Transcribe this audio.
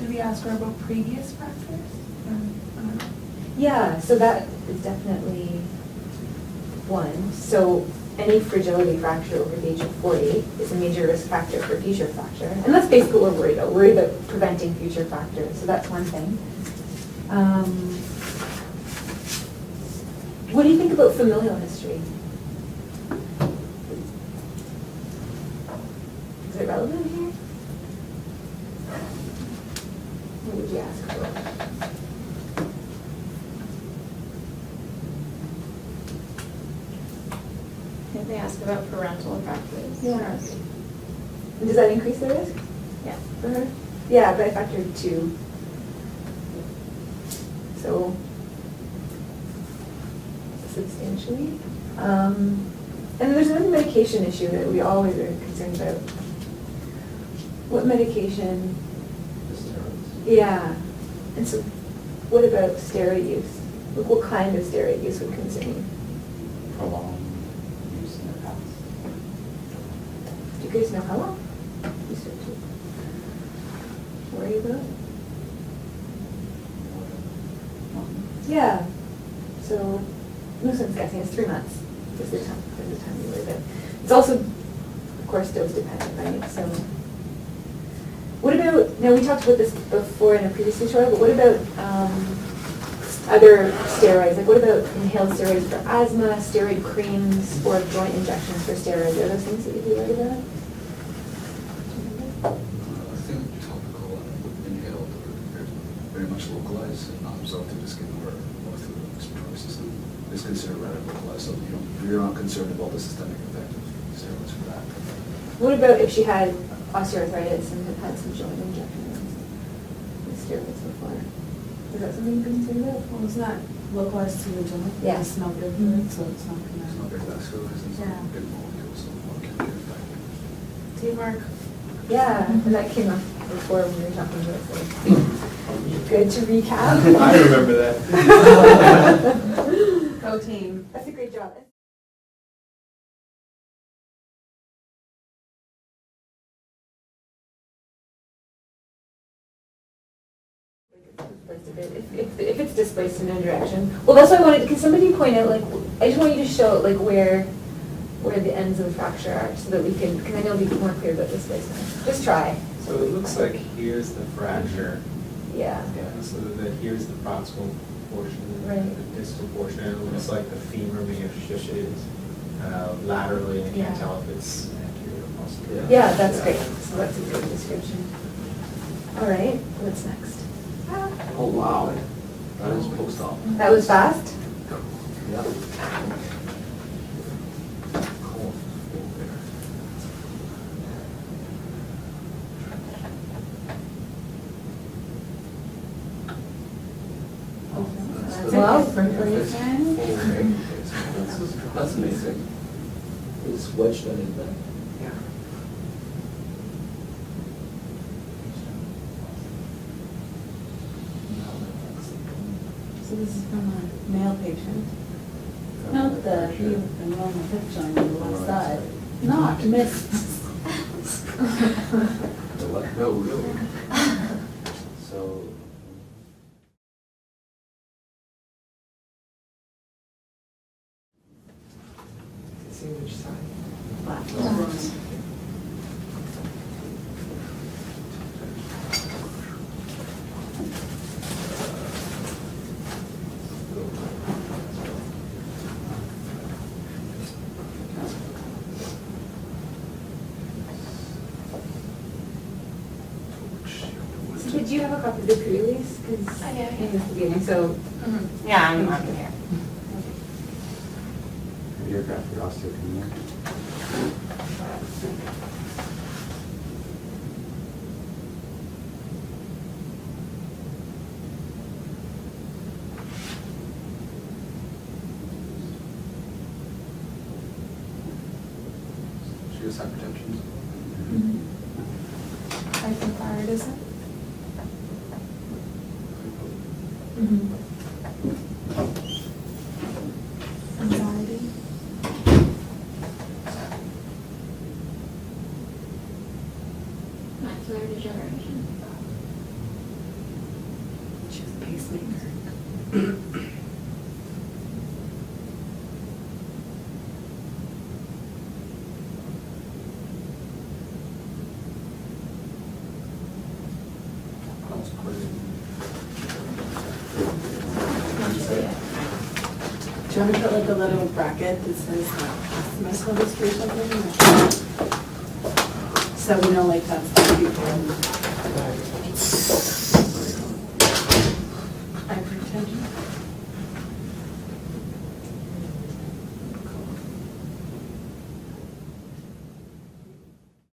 Did we ask her about previous fractures? I don't know. Yeah, so that is definitely one. So any fragility fracture over the age of 40 is a major risk factor for future fracture. And that's basically what we're worried about. We're worried about preventing future fractures. So that's one thing. What do you think about familial history? Is it relevant here? What would you ask for? If they ask about parental fractures. Yeah. And does that increase the risk? Yeah. For her? Yeah, by a factor of 2. So substantially. And there's another medication issue that we always are concerned about. What medication? Yeah. And so what about steroid use? Like what kind of steroid use would concern you? Prolonged use in the past. Do you guys know how long? You start to worry about? Yeah. So no sense guessing. It's 3 months. Is the time you worry about. It's also, of course, dose dependent, right? So what about, now we talked about this before in a previous tutorial, but what about other steroids? Like what about inhaled steroids for asthma, steroid creams, or joint injections for steroids? Are those things that you'd be worried about? I think topical and inhaled are very much localized and not absorbed through the skin or through the respiratory system. It's considered rather localized, so you're not concerned about the systemic effect of steroids for that. What about if she had osteoarthritis and had some joint injections with steroids before? Is that something you can consider about? Well, isn't that localized to the joint? Yeah. It's not good for it, so it's not It's not gonna. very vascularized, it's Yeah. not good molecules, so one can get infected. Teamwork. Yeah, and that came up before when we were talking about this. Good to recap. I remember that. Go team. That's a great job. If it's displaced in a direction. Well, that's why I wanted, can somebody point out, like, I just want you to show, like, where the ends of the fracture are, so that we can, because I know it'll be more clear about displacement. Just try. So it looks like here's the fracture. Yeah. Yeah, so that here's the proximal portion, Right. the distal portion. And it looks like the femur may have shifted laterally, and I can't Yeah. tell if it's anterior or posterior. Yeah, that's great. So that's a good description. All right, what's next? Oh, wow. That is post-op. That was fast? Yep. Cool. Well, That's amazing. It's wedged on it then. Yeah. So this is from a male patient. Note the heel with the normal hip joint on the left side. Not missed. No, really. So. See which side. So did you have a copy of the pre-release? Because I do, yeah. in the beginning, so. Yeah, I'm here. Radiograph your osteopenia. She has hypertension. Hypothyroidism. Anxiety. Macular degeneration. Choose pacemaker. That's pretty. Do you want me to put like a little bracket that says medical history or something? So we know like that's the people. Hypertension?